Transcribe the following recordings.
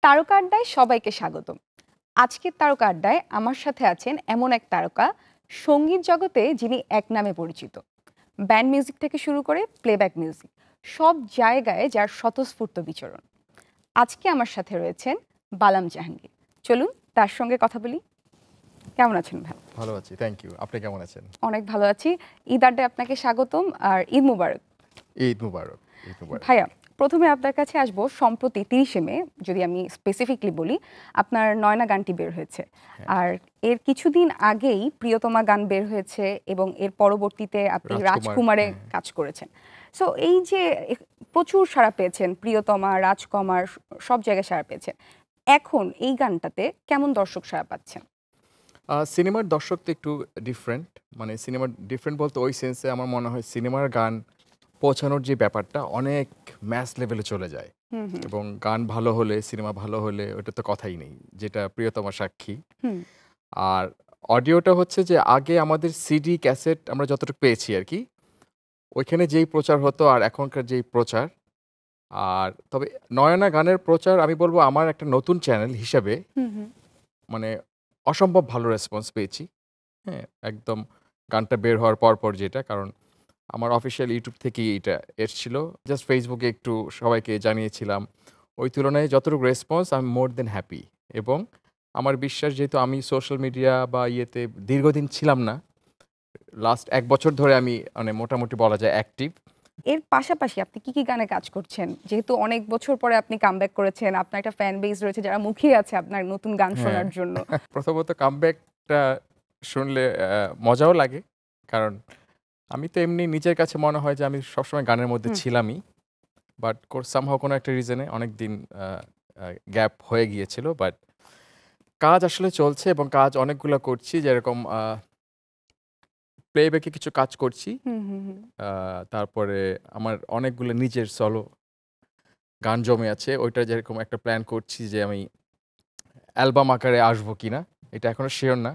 তারকা আড্ডায় সবাইকে স্বাগতম। আজকের তারকা আড্ডায় আমার সাথে আছেন এমন এক তারকা, সঙ্গীত জগতে যিনি এক নামে পরিচিত। ব্যান্ড মিউজিক থেকে শুরু করে প্লেব্যাক মিউজিক, সব জায়গায় যার স্বতঃস্ফূর্ত বিচরণ। আজকে আমার সাথে রয়েছেন বালাম জাহাঙ্গীর। চলুন তার সঙ্গে কথা বলি। কেমন আছেন ভাই? ভালো আছি, থ্যাংক ইউ। আপনি কেমন আছেন? অনেক ভালো আছি। ঈদ আড্ডায় আপনাকে স্বাগতম আর ঈদ মুবারক। ঈদ মুবারক। ঈদ মুবারক। ভাইয়া, প্রথমে আপনার কাছে আসবো। সম্প্রতি 30শে মে, যদি আমি স্পেসিফিকলি বলি, আপনার নয়না গানটি বের হয়েছে। আর এর কিছুদিন আগেই প্রিয়তমা গান বের হয়েছে এবং এর পরবর্তীতে আপনি রাজকুমারে কাজ করেছেন। সো এই যে প্রচুর সাড়া পেয়েছেন, প্রিয়তমা, রাজকুমার, সব জায়গায় সাড়া পেয়েছেন, এখন এই গানটাতে কেমন দর্শক সাড়া পাচ্ছেন? সিনেমার দর্শক তো একটু ডিফারেন্ট, মানে সিনেমার ডিফারেন্ট বলতে ওই সেন্সে আমার মনে হয় সিনেমার গান পৌঁছানোর যে ব্যাপারটা অনেক ম্যাস লেভেলে চলে যায়, এবং গান ভালো হলে, সিনেমা ভালো হলে ওটা তো কথাই নেই, যেটা প্রিয়তমা সাক্ষী। আর অডিওটা হচ্ছে যে আগে আমাদের সিডি ক্যাসেট আমরা যতটুকু পেয়েছি আর কি, ওইখানে যেই প্রচার হতো আর এখনকার যেই প্রচার। আর তবে নয়না গানের প্রচার আমি বলবো আমার একটা নতুন চ্যানেল হিসাবে মানে অসম্ভব ভালো রেসপন্স পেয়েছি। হ্যাঁ, একদম গানটা বের হওয়ার পর যেটা, কারণ আমার অফিসিয়াল ইউটিউব থেকেই এটা এসছিল, জাস্ট ফেসবুকে একটু সবাইকে জানিয়েছিলাম। ওই তুলনায় যতটুকু রেসপন্স, আমি মোর দেন হ্যাপি। এবং আমার বিশ্বাস, যেহেতু আমি সোশ্যাল মিডিয়া বা ইয়েতে দীর্ঘদিন ছিলাম না, লাস্ট 1 বছর ধরে আমি মানে মোটামুটি বলা যায় অ্যাক্টিভ। এর পাশাপাশি আপনি কি গানে কাজ করছেন? যেহেতু অনেক বছর পরে আপনি কামব্যাক করেছেন, আপনার একটা ফ্যান বেস রয়েছে যারা মুখিয়ে আছে আপনার নতুন গান শোনার জন্য। প্রথমত কামব্যাকটা শুনলে মজাও লাগে, কারণ আমি তো এমনি নিজের কাছে মনে হয় যে আমি সবসময় গানের মধ্যে ছিলামই, বাট সামহাও কোনো একটা রিজনে অনেকদিন গ্যাপ হয়ে গিয়েছিল। বাট কাজ আসলে চলছে এবং কাজ অনেকগুলো করছি, যেরকম প্লেব্যাকে কিছু কাজ করছি। তারপরে আমার অনেকগুলো নিজের সলো গান জমে আছে, ওইটা যেরকম একটা প্ল্যান করছি যে আমি অ্যালবাম আকারে আসবো কিনা, এটা এখনো শিওর না,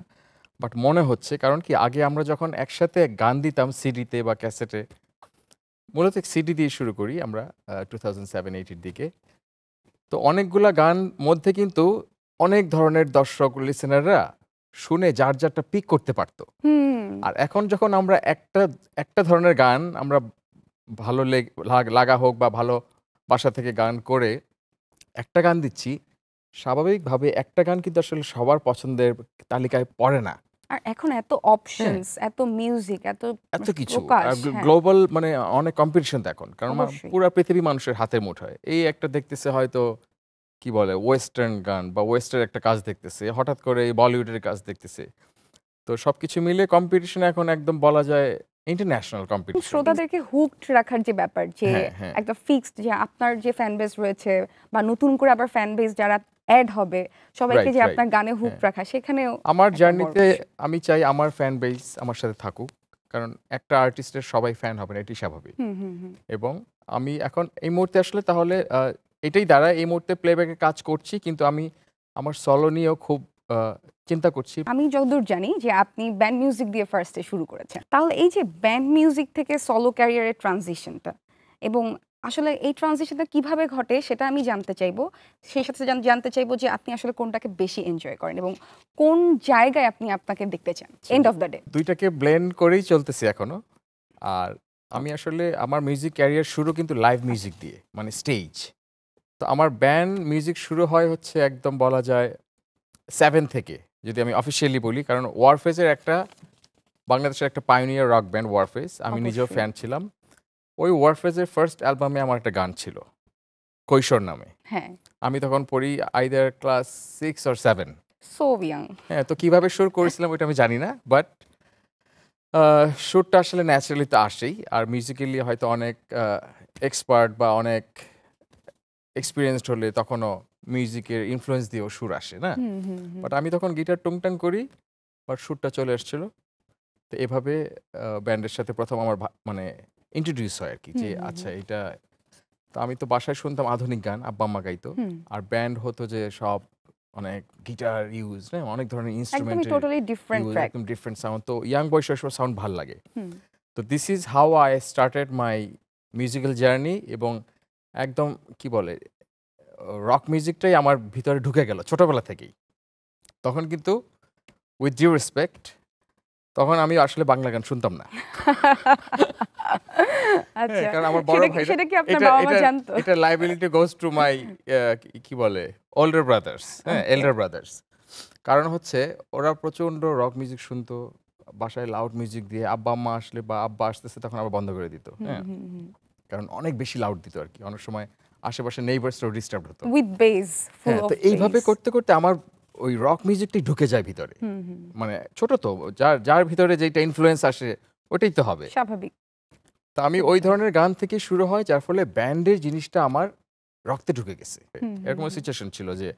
বাট মনে হচ্ছে। কারণ কি, আগে আমরা যখন একসাথে গান দিতাম সিডিতে বা ক্যাসেটে, মূলত সিডি দিয়ে শুরু করি আমরা 2007-8 দিকে, তো অনেকগুলা গান মধ্যে কিন্তু অনেক ধরনের দর্শক লিসেনাররা শুনে যার যারটা পিক করতে পারতো। আর এখন যখন আমরা একটা ধরনের গান আমরা ভালো লাগা হোক বা ভালো বাসা থেকে গান করে একটা গান দিচ্ছি, স্বাভাবিকভাবে একটা গান কিন্তু আসলে সবার পছন্দের তালিকায় পড়ে না। আর এখন এত অপশনস, এত মিউজিক, এত কিছু গ্লোবাল, মানে অনেক কম্পিটিশন এখন, কারণ পুরো পৃথিবী মানুষের হাতের মুঠোয়। এই একটা দেখতেছে হয়তো কি বলে ওয়েস্টার্ন গান বা ওয়েস্টার্ন একটা কাজ দেখতেছে, হঠাৎ করে বলিউডের কাজ দেখতেছে, তো সবকিছু মিলে কম্পিটিশন এখন একদম বলা যায় ইন্টারন্যাশনাল কম্পিটিশন। শ্রোতাদেরকে হুকড রাখার যে ব্যাপার, যে একটা ফিক্সড, যে আপনার যে ফ্যান বেস রয়েছে বা নতুন করে আবার ফ্যান বেস যারা অ্যাড হবে, সবাইকে যে আপনার গানে হুক রাখা, সেখানে আমার জার্নিতে আমি চাই আমার ফ্যান বেস আমার সাথে থাকুক, কারণ একটা আর্টিস্টের সবাই ফ্যান হবে না, এটি স্বাভাবিক। এবং আমি এখন এই মুহূর্তে আসলে তাহলে এটাই দাঁড়ায়, এই মুহূর্তে প্লেব্যাকে কাজ করছি, কিন্তু আমি আমার সলো নিয়েও খুব চিন্তা করছি। আমি যতদূর জানি যে আপনি ব্যান্ড মিউজিক দিয়ে ফার্স্টে শুরু করেছেন, তাহলে এই যে ব্যান্ড মিউজিক থেকে সলো ক্যারিয়ারের ট্রানজিশনটা, এবং আসলে এই ট্রানজিশনটা কিভাবে ঘটে সেটা আমি জানতে চাইবো। সেই সাথে জানতে চাইবো যে আপনি আসলে কোনটাকে বেশি এনজয় করেন এবং কোন জায়গায় আপনি আপনাকে দেখতে চান এন্ড অফ দ্য ডে। দুইটাকে ব্লেন্ড করেই চলতেছি এখনো। আর আমি আসলে আমার মিউজিক ক্যারিয়ার শুরু কিন্তু লাইভ মিউজিক দিয়ে, মানে স্টেজ। তো আমার ব্যান্ড মিউজিক শুরু হয় হচ্ছে একদম বলা যায় 7 থেকে, যদি আমি অফিসিয়ালি বলি, কারণ ওয়ারফেজের একটা বাংলাদেশের একটা পাইওনিয়ার রক ব্যান্ড ওয়ারফেজ, আমি নিজেও ফ্যান ছিলাম। ওই ওয়ারফেজের ফার্স্ট অ্যালবামে আমার একটা গান ছিল কৈশোর নামে। আমি তখন পড়ি either class 6 or 7। So young. হ্যাঁ, তো কিভাবে সুর করেছিলাম ওইটা আমি জানি না, বাট সুরটা আসলে ন্যাচারালি তো আসেই। আর মিউজিক্যালি হয়তো অনেক এক্সপার্ট বা অনেক এক্সপিরিয়েন্সড হলে তখনও মিউজিকের ইনফ্লুয়েন্স দিয়েও সুর আসে না, বাট আমি তখন গিটার টুংটাং করি, বাট সুরটা চলে এসেছিল। তো এভাবে ব্যান্ডের সাথে প্রথম আমার মানে ইন্ট্রোডিউস হয় আর কি, যে আচ্ছা এটা। তো আমি তো বাসায় শুনতাম আধুনিক গান, আব্বা আম্মা গাইতো, আর ব্যান্ড হতো যে সব অনেক গিটার ইউজ, না অনেক ধরনের ইনস্ট্রুমেন্ট, একদম ডিফারেন্ট সাউন্ড। তো ইয়াং বয়সে সব সাউন্ড ভালো লাগে। তো this is how I started my musical journey. এবং একদম কি বলে রক মিউজিকটাই আমার ভিতরে ঢুকে গেল ছোটবেলা থেকেই। তখন কিন্তু উইথ ডিউ রেসপেক্ট তখন আমি আসলে বাংলা গান শুনতাম না। আচ্ছা, কারণ আমার বড় ভাইরা সেটা কি আপনার এটা বাবা মা এটা জানতো? এটা লায়াবিলিটি গোজ টু মাই কি বলে ওল্ডার ব্রাদার্স, হ্যাঁ, Okay. এল্ডার ব্রাদার্স। কারণ হচ্ছে ওরা প্রচন্ড রক মিউজিক শুনতো, বাসায় লাউড মিউজিক দিয়ে আব্বা আম্মা আসলে বা আব্বা আসতেছে তখন আবার বন্ধ করে দিত, হ্যাঁ, কারণ অনেক বেশি লাউড দিত আর কি। অনেক সময় আশেপাশে নেইবারসরাও ডিস্টার্ব হতো। উইথ বেস, ফুল হ্যাঁ, অফ তো এইভাবে বেস। করতে করতে আমার ওই রক মিউজিকটাই ঢুকে যায় ভিতরে। মানে ছোট তো, যার যার ভিতরে যেটা ইনফ্লুয়েন্স আসে ওটাই তো হবে। স্বাভাবিক। তা আমি ওই ধরনের গান থেকে শুরু হয়, যার ফলে ব্যান্ডের জিনিসটা আমার রক্তে ঢুকে গেছে। এরকম সিচুয়েশন ছিল যে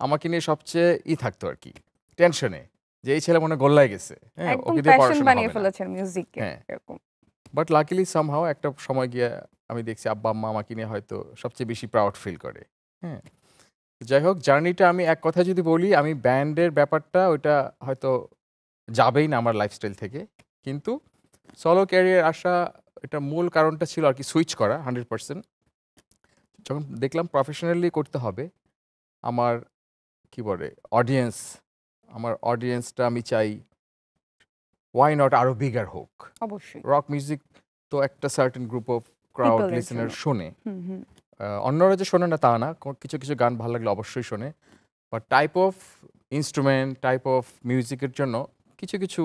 আমাকে নিয়ে সবচেয়ে থাকতো আর কি, টেনশনে, যে এই ছেলে মনে হয় গোল্লায় গেছে, হ্যাঁ, একদম ওকে দিয়ে প্যাশন পড়াশোনা বানিয়ে হবে না। ফেলেছেন মিউজিককে, হ্যাঁ, এরকম। বাট লাকিলি সামহাও একটা সময় গিয়ে আমি দেখছি আব্বা আম্মা আমাকে নিয়ে হয়তো সবচেয়ে বেশি প্রাউড ফিল করে। হ্যাঁ, যাই হোক, জার্নিটা আমি এক কথা যদি বলি, আমি ব্যান্ডের ব্যাপারটা ওইটা হয়তো যাবেই না আমার লাইফস্টাইল থেকে, কিন্তু সলো ক্যারিয়ার আসা এটা মূল কারণটা ছিল আর কি সুইচ করা 100%। যখন দেখলাম প্রফেশনালি করতে হবে, আমার কি বলে অডিয়েন্স, আমার অডিয়েন্সটা আমি চাই ওয়াই নট আরো বিগার হোক। অবশ্যই। রক মিউজিক তো একটা certain group of crowd People এর লিসেনার জন্য। শোনে, হুম, হুম। অন্যরা যে শোনে না তা না, কিছু কিছু গান ভালো লাগলে অবশ্যই শোনে, but type of instrument, type of মিউজিকের জন্য কিছু কিছু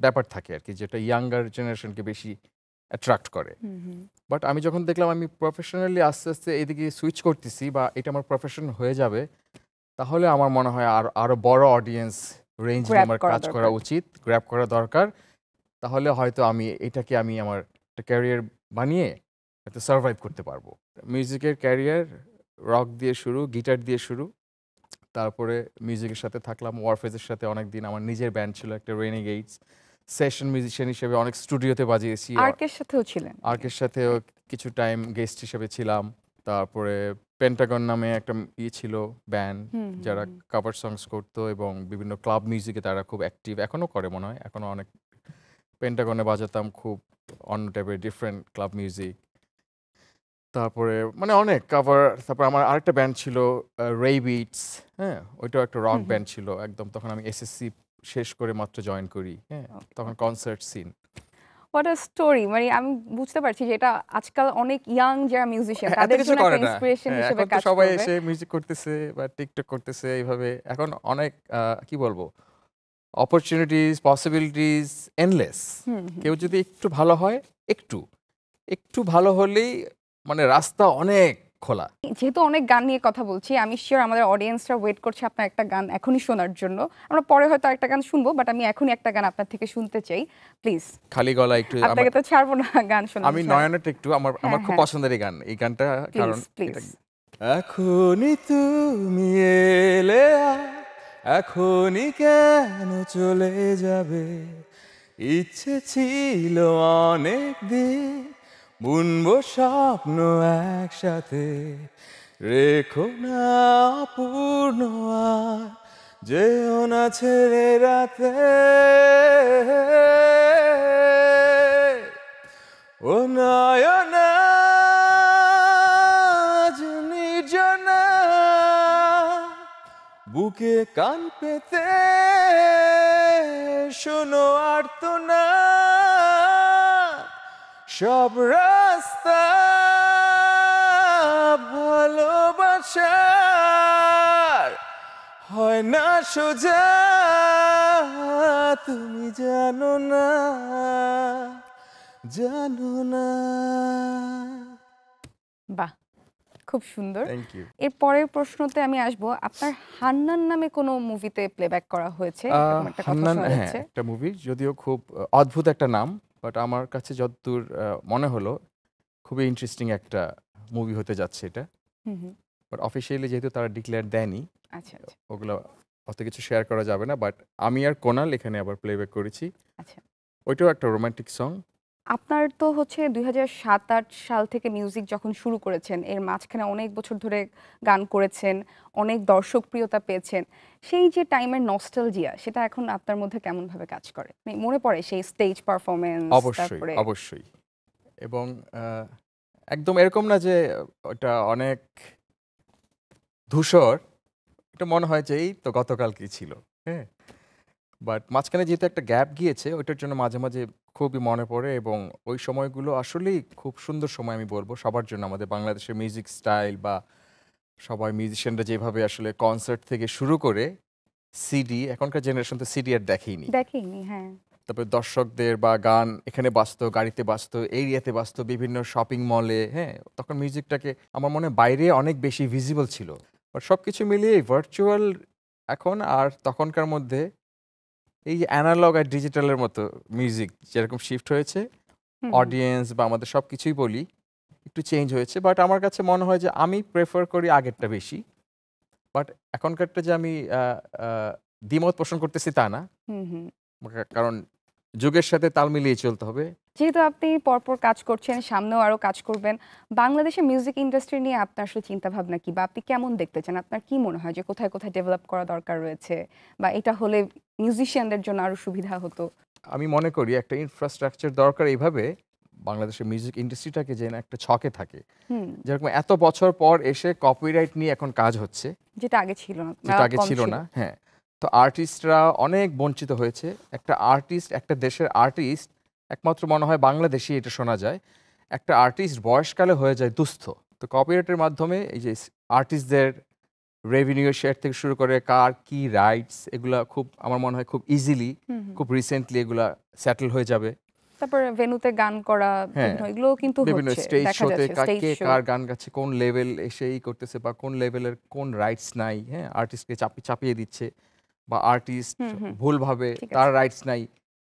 ব্যাপার থাকে আর কি, যেটা ইয়াঙ্গার জেনারেশনকে বেশি অ্যাট্রাক্ট করে। বাট আমি যখন দেখলাম আমি প্রফেশনালি আস্তে আস্তে এদিকে সুইচ করতেছি বা এটা আমার প্রফেশন হয়ে যাবে, তাহলে আমার মনে হয় আরো বড় অডিয়েন্স রেঞ্জ নিয়ে গ্র্যাব আমার করা কাজ করা দরকার। উচিত, গ্র্যাব করা দরকার। তাহলে হয়তো আমি এটাকে আমি আমার একটা ক্যারিয়ার বানিয়ে হয়তো সার্ভাইভ করতে পারবো। মিউজিকের ক্যারিয়ার রক দিয়ে শুরু, গিটার দিয়ে শুরু, তারপরে মিউজিকের সাথে থাকলাম ওয়ারফেজের সাথে অনেক দিন। আমার নিজের ব্যান্ড ছিল একটা, রেনিগেটস। সেশন মিউজিশিয়ান হিসেবে অনেক স্টুডিওতে বাজিয়েছি। আর্কের সাথেও ছিলেন। আর্কের সাথেও কিছু টাইম গেস্ট হিসেবে ছিলাম। তারপরে পেন্টাগন নামে একটা ছিল ব্যান্ড, যারা কভার সংস করতো এবং বিভিন্ন ক্লাব মিউজিকে তারা খুব অ্যাক্টিভ, এখনো করে মনে হয়, এখনো অনেক। পেন্টাগনে বাজাতাম খুব অন্য টাইপের ডিফারেন্ট ক্লাব মিউজিক। তারপরে মানে অনেক কভার। তারপর আমার আরেকটা ব্যান্ড ছিল রে বিটস, হ্যাঁ, ওইটাও একটা রক ব্যান্ড ছিল একদম। তখন আমি এসএসসি শেষ করে মাত্র জয়েন করি, হ্যাঁ, তখন concert scene. What a story! মানে আমি বুঝতে পারছি যে এটা আজকাল অনেক ইয়াং যারা মিউজিশিয়ান এত তাদের কিছু জন্য করে একটা না, ইন্সপিরেশন হ্যাঁ, হিসেবে এখন তো কাজ সবাই করবে। এসে মিউজিক করতেছে বা টিকটক করতেছে এইভাবে। এখন অনেক কি বলবো, অপরচুনিটিস, পসিবিলিটিস এন্ডলেস। কেউ যদি একটু ভালো হয়, একটু একটু ভালো হলেই মানে রাস্তা অনেক খোলা। যেহেতু অনেক গান নিয়ে কথা বলছি, আমি শিওর আমাদের অডিয়েন্সরা ওয়েট করছে আপনার একটা গান এখনই শোনার জন্য। আমরা পরে হয়তো আরেকটা গান শুনবো, বাট আমি এখনই একটা গান আপনার থেকে শুনতে চাই, প্লিজ। খালি গলা একটু আপনাকে তো ছাড়বো না গান শোনানো আমি ছাড়া। নয়নটা একটু আমার আমার খুব হ্যাঁ, পছন্দের এই গান, এই গানটা। কারণ প্লিজ এটা প্লিজ। এখনই তুমি এলে এখনই কেন চলে যাবে, ইচ্ছে ছিল অনেক দিন বুনবো স্বপ্ন একসাথে, রেখো না অপূর্ণ আর যেও না ছেড়ে রাতে, ও নয়না আজ নির্জনা বুকে কান পেতে শোনো আর্তনা, সব রাস্তা ভালোবাসার হয় না সোজা, তুমি জানো না, জানো না। বাহ, খুব সুন্দর। Thank you. এর পরের প্রশ্নতে আমি আসবো, আপনার হান্নান নামে কোনো মুভিতে প্লেব্যাক করা হয়েছে? এরকম একটা কথা হান্নান, শোনা হ্যাঁ, যাচ্ছে। একটা মুভি, যদিও খুব অদ্ভুত একটা নাম, বাট আমার কাছে যতদূর মনে হলো খুবই ইন্টারেস্টিং একটা মুভি হতে যাচ্ছে এটা। বাট অফিসিয়ালি যেহেতু তারা ডিক্লেয়ার দেয়নি, আচ্ছা আচ্ছা ওগুলো অত কিছু শেয়ার করা যাবে না। বাট আমি আর কোনাল এখানে আবার প্লেব্যাক করেছি। আচ্ছা। ওইটাও একটা রোমান্টিক সং। আপনার তো হচ্ছে 2007-08 সাল থেকে মিউজিক যখন শুরু করেছেন, এর মাঝখানে অনেক বছর ধরে গান করেছেন, অনেক দর্শকপ্রিয়তা পেয়েছেন। সেই যে টাইমের নস্টালজিয়া, সেটা এখন আপনার মধ্যে কেমনভাবে কাজ করে? মানে মনে পড়ে সেই স্টেজ পারফরম্যান্স, অবশ্যই, তারপরে? অবশ্যই। এবং একদম এরকম না যে ওটা অনেক ধূসর, এটা মনে হয় যে এই তো গতকাল কি ছিল। হ্যাঁ, বাট মাঝখানে যেহেতু একটা গ্যাপ গিয়েছে ওইটার জন্য মাঝে মাঝে খুবই মনে পড়ে, এবং ওই সময়গুলো আসলেই খুব সুন্দর সময় আমি বলবো সবার জন্য। আমাদের বাংলাদেশের মিউজিক স্টাইল বা সবাই মিউজিশিয়ানরা যেভাবে আসলে কনসার্ট থেকে শুরু করে সিডি, এখনকার জেনারেশন তো সিডি আর দেখেইনি। দেখেইনি, হ্যাঁ। তারপরে দর্শকদের বা গান এখানে বাজতো, গাড়িতে বাজতো, এরিয়াতে বাজতো, বিভিন্ন শপিং মলে। হ্যাঁ, তখন মিউজিকটাকে আমার মনে হয় বাইরে অনেক বেশি ভিজিবল ছিল। বাট সবকিছু মিলিয়ে ভার্চুয়াল এখন আর তখনকার মধ্যে এই যে অ্যানালগ আর ডিজিটালের মতো মিউজিক যেরকম শিফট হয়েছে, হুম, অডিয়েন্স বা আমাদের সব কিছুই বলি একটু চেঞ্জ হয়েছে। বাট আমার কাছে মনে হয় যে আমি প্রেফার করি আগেরটা বেশি। বাট এখনকারটা যে আমি দ্বিমত পোষণ করতেছি তা না, হুম, হুম। কারণ যুগের সাথে তাল মিলিয়ে চলতে হবে। যেহেতু আপনি পরপর কাজ করছেন, সামনেও আরো কাজ করবেন, বাংলাদেশের মিউজিক ইন্ডাস্ট্রি নিয়ে আপনার আসলে চিন্তা ভাবনা কি, বা আপনি কেমন দেখতে চান? আপনার কি মনে হয় যে কোথায় কোথায় ডেভেলপ করা দরকার রয়েছে, বা এটা হলে মিউজিশিয়ানদের জন্য আরো সুবিধা হতো? আমি মনে করি একটা ইনফ্রাস্ট্রাকচার দরকার এইভাবে বাংলাদেশের মিউজিক ইন্ডাস্ট্রিটাকে যেন একটা ছকে থাকে। হুম। যেরকম এত বছর পর এসে কপিরাইট নিয়ে এখন কাজ হচ্ছে, যেটা আগে ছিল না, যেটা আগে কম ছিল ছিল। না। হ্যাঁ, তো আর্টিস্টরা অনেক বঞ্চিত হয়েছে। একটা আর্টিস্ট, একটা দেশের আর্টিস্ট একমাত্র মনে হয় বাংলাদেশে এটা শোনা যায়। একটা আর্টিস্ট বয়সকালে হয়ে যায় দুস্থ। তো কপিরাইটের মাধ্যমে এই যে আর্টিস্টদের রেভিনিউ শেয়ার থেকে শুরু করে কার কি রাইটস, এগুলা খুব আমার মনে হয় খুব ইজিলি, হুম, হুম। খুব রিসেন্টলি এগুলা সেটেল হয়ে যাবে। তারপরে ভেন্যুতে গান করা, হ্যাঁ, বিভিন্ন এগুলোও কিন্তু বিভিন্ন হচ্ছে, স্টেজ দেখা শোতে যাচ্ছে স্টেজ কে শো। কার গান গাচ্ছে, কোন লেভেল এসে করতেছে বা কোন লেভেলের কোন রাইটস নাই, হ্যাঁ, আর্টিস্টকে চাপিয়ে দিচ্ছে, বা আর্টিস্ট হুম, হুম। ভুলভাবে ঠিক তার আছে। রাইটস নাই,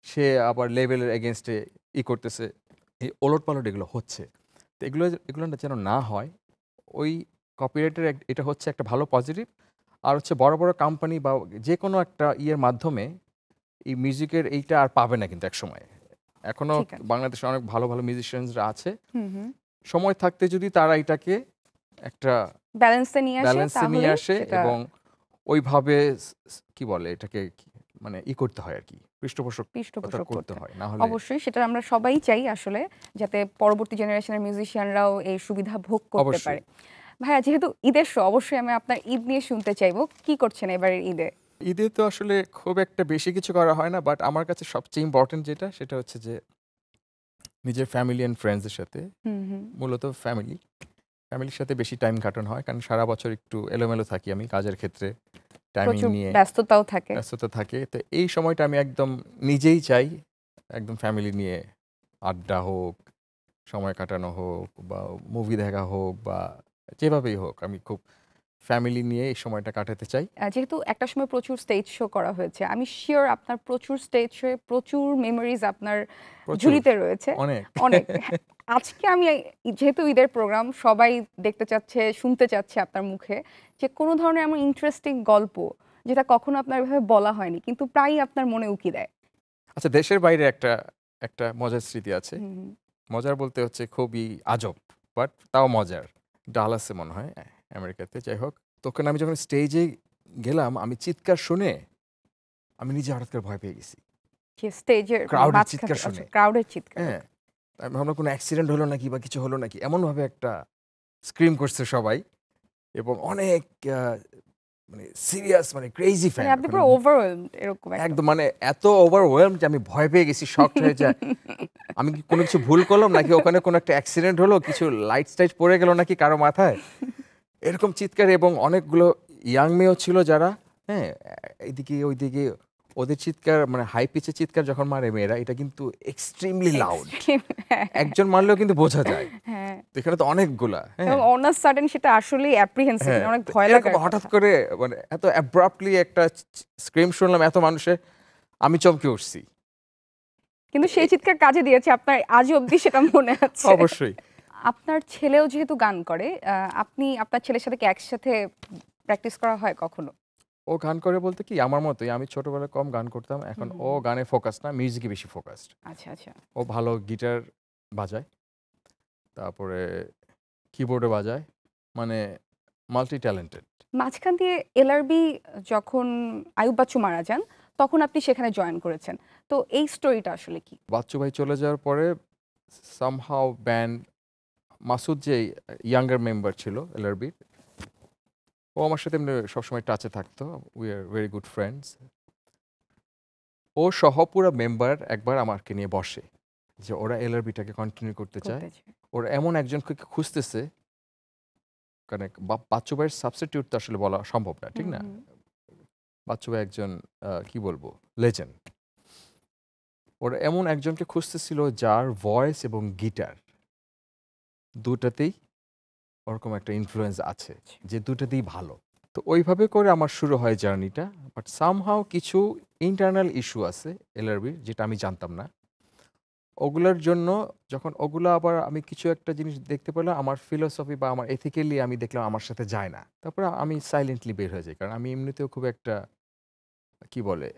সে আবার লেভেলের এগেনস্টে করতেছে। এই ওলটপালট এগুলো হচ্ছে। তো এগুলো এগুলো না যেন না হয়, ওই কপিরাইটের এটা হচ্ছে একটা ভালো পজিটিভ। আর হচ্ছে বড় বড় কোম্পানি বা যে কোনো একটা ইয়ের মাধ্যমে এই মিউজিকের এইটা আর পাবে না কিন্তু একসময়। এখনো ঠিক আছে। বাংলাদেশে অনেক ভালো ভালো মিউজিশিয়ানসরা আছে। হুম, হুম। সময় থাকতে যদি তারা এটাকে একটা ব্যালেন্সে নিয়ে আসে ব্যালেন্সে নিয়ে তাহলেই আসে সেটা এবং ওইভাবে কি বলে এটাকে মানে করতে হয় আর কি, পৃষ্ঠপোষকতা পৃষ্ঠপোষক করতে করতে। হয়, না হলে অবশ্যই সেটা আমরা সবাই চাই আসলে, যাতে পরবর্তী জেনারেশনের মিউজিশিয়ানরাও এই সুবিধা ভোগ করতে অবশ্যই। পারে। ভাইয়া, যেহেতু ঈদের শো, অবশ্যই আমি আপনার ঈদ নিয়ে শুনতে চাইবো। কি করছেন এবারের ঈদে? ঈদে তো আসলে খুব একটা বেশি কিছু করা হয় না, বাট আমার কাছে সবচেয়ে ইম্পর্টেন্ট যেটা সেটা হচ্ছে যে নিজের ফ্যামিলি অ্যান্ড ফ্রেন্ডসদের সাথে, হুম, হুম। মূলত ফ্যামিলির সাথে বেশি টাইম কাটানো হয়, কারণ সারা বছর একটু এলোমেলো থাকি আমি কাজের ক্ষেত্রে, টাইমিং প্রচুর নিয়ে ব্যস্ততাও থাকে। ব্যস্ততা থাকে। তো এই সময়টা আমি একদম নিজেই চাই, একদম ফ্যামিলি নিয়ে আড্ডা হোক, সময় কাটানো হোক বা মুভি দেখা হোক বা যেভাবেই হোক, আমি খুব ফ্যামিলি নিয়ে এই সময়টা কাটাতে চাই। যেহেতু একটা সময় প্রচুর স্টেজ শো করা হয়েছে, আমি সিওর আপনার প্রচুর স্টেজ শোয়ে প্রচুর মেমোরিজ আপনার প্রচুর, ঝুলিতে রয়েছে। অনেক। অনেক। হ্যাঁ, আজকে আমি যেহেতু ঈদের প্রোগ্রাম, সবাই দেখতে চাচ্ছে, শুনতে চাচ্ছে আপনার মুখে যে কোনো ধরনের এমন ইন্টারেস্টিং গল্প যেটা কখনো আপনার এভাবে বলা হয়নি কিন্তু প্রায়ই আপনার মনে উকি দেয়। আচ্ছা, দেশের বাইরে একটা একটা মজার স্মৃতি আছে। হুম, হুম। মজার বলতে হচ্ছে খুবই আজব, বাট তাও মজার। ডালাসে মনে হয়, আমেরিকাতে। যাই হোক, তখন আমি যখন স্টেজে গেলাম, আমি চিৎকার শুনে আমি নিজে হঠাৎ করে ভয় পেয়ে গেছি। যে স্টেজের ক্রাউডের মাঝখানে, চিৎকার আচ্ছা, শুনে। ক্রাউডের চিৎকার। হ্যাঁ, ওকে। আমি ভাবলাম কোনো অ্যাক্সিডেন্ট হলো নাকি বা কিছু হলো নাকি। এমনভাবে একটা স্ক্রিম করছে সবাই, এবং অনেক আ মানে সিরিয়াস, মানে ক্রেজি মানে ফ্যান আপনি ওখানে। পুরো ওভারওয়েলমড এরকম একটা। একদম মানে এত ওভারওয়েলমড যে আমি ভয় পেয়ে গেছি, শকড হয়ে যায়। আমি কি কোনো কিছু ভুল করলাম নাকি ওখানে কোনো একটা অ্যাক্সিডেন্ট হলো, কিছু লাইটস-টাইট পড়ে গেল নাকি কারো মাথায়? এরকম চিৎকার, এবং অনেকগুলো ইয়াং মেয়েও ছিল যারা, হ্যাঁ, এইদিকে ওইদিকে ওদের চিৎকার মানে হাই পিচের চিৎকার যখন মারে মেয়েরা, এটা কিন্তু এক্সট্রিমলি লাউড। এক্সট্রিম, হ্যাঁ, একজন মারলেও কিন্তু বোঝা যায়। হ্যাঁ। তো এখানে তো অনেকগুলা, এবং হ্যাঁ, অন আ সাডেন সেটা আসলেই অ্যাপ্রিহেনসিভ, হ্যাঁ। মানে অনেক তো ভয় এরকম লাগার হঠাৎ কথা। করে মানে এত অ্যাব্রাপ্টলি একটা স্ক্রিম শুনলাম এত মানুষের, আমি চমকে উঠছি। কিন্তু সেই চিৎকার কাজে দিয়েছে, আপনার আজ অবধি সেটা মনে আছে। অবশ্যই। আপনার ছেলেও যেহেতু গান করে, আপনি আপনার ছেলের সাথে কি একসাথে প্র্যাকটিস করা হয় কখনো? ও গান করে বলতে কি আমার মতোই, আমি ছোটবেলায় কম গান করতাম। হুম, এখন হুম, ও হুম। গানে ফোকাস না, মিউজিকে বেশি ফোকাসড। আচ্ছা, আচ্ছা। ও ভালো গিটার বাজায়, তারপরে কিবোর্ডও বাজায়। মানে মাল্টি ট্যালেন্টেড। মাঝখান দিয়ে এলআরবি যখন আইয়ুব বাচ্চু মারা যান, তখন আপনি সেখানে জয়েন করেছেন। তো এই স্টোরিটা আসলে কি? বাচ্চু ভাই চলে যাওয়ার পরে সামহাউ ব্যান্ড, মাসুদ যে ইয়াঙ্গার মেম্বার ছিল এলআরবির, ও আমার সাথে এমনি সবসময় টাচে থাকতো, we are very good friends. ও সহ পুরা মেম্বার একবার আমাকে নিয়ে বসে যে ওরা এলআরবিটাকে কন্টিনিউ করতে চায়, করতেছে। ওরা এমন একজনকে খুঁজতেছে, কারণ বাচ্চু ভাইয়ের সাবস্টিটিউট তো আসলে বলা সম্ভব না, ঠিক হুম, না? হুম। বাচ্চু ভাই একজন কি বলবো, লেজেন্ড। ওরা এমন একজনকে খুঁজতেছিল যার ভয়েস এবং গিটার দুটাতেই ওরকম একটা ইনফ্লুয়েন্স আছে, আচ্ছা। যে দুটাতেই ভালো। তো ওইভাবে করে আমার শুরু হয় জার্নিটা। বাট সামহাও কিছু ইন্টারনাল ইস্যু আছে এলআরবির, যেটা আমি জানতাম না। ওগুলোর জন্য যখন ওগুলো আবার আমি কিছু একটা জিনিস দেখতে পেলাম, আমার ফিলোসফি বা আমার এথিক্যালি আমি দেখলাম আমার সাথে যায় না। তারপরে আমি সাইলেন্টলি বের হয়ে যাই। কারণ আমি এমনিতেও খুব একটা কি বলে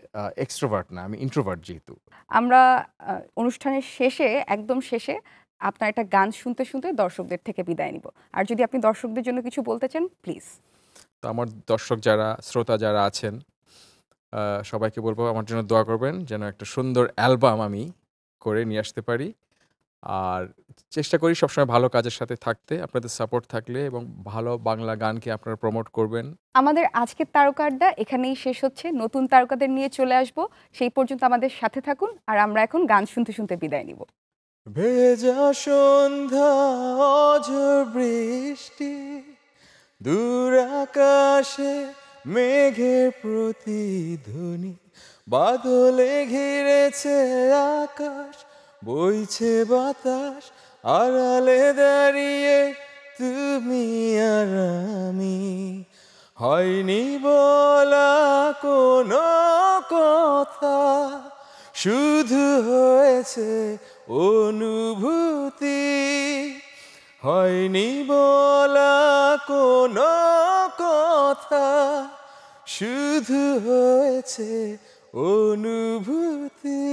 এক্সট্রোভার্ট না, আমি ইন্ট্রোভার্ট যেহেতু। আমরা অনুষ্ঠানের শেষে, একদম শেষে আপনার একটা গান শুনতে, শুনতে দর্শকদের থেকে বিদায় নিব। আর যদি আপনি দর্শকদের জন্য কিছু বলতে চান, প্লিজ। তো আমার দর্শক যারা, শ্রোতা যারা আছেন, সবাইকে বলবো আমার জন্য দোয়া করবেন যেন একটা সুন্দর অ্যালবাম আমি করে নিয়ে আসতে পারি। আর চেষ্টা করি সবসময় ভালো কাজের সাথে থাকতে। আপনাদের সাপোর্ট থাকলে এবং ভালো বাংলা গানকে আপনারা প্রমোট করবেন। আমাদের আজকের তারকা আড্ডা এখানেই শেষ হচ্ছে। নতুন তারকাদের নিয়ে চলে আসব। সেই পর্যন্ত আমাদের সাথে থাকুন। আর আমরা এখন গান শুনতে, শুনতে বিদায় নিব। ভেজা সন্ধ্যা, অঝোর বৃষ্টি, দূর আকাশে মেঘের প্রতিধ্বনি, বাদলে ঘিরেছে আকাশ, বইছে বাতাস, আড়ালে দাঁড়িয়ে তুমি আর আমি। হয়নি বলা কোনো কথা, শুধু হয়েছে অনুভূতি। হয়নি বলা কোনো কথা, শুধু হয়েছে অনুভূতি।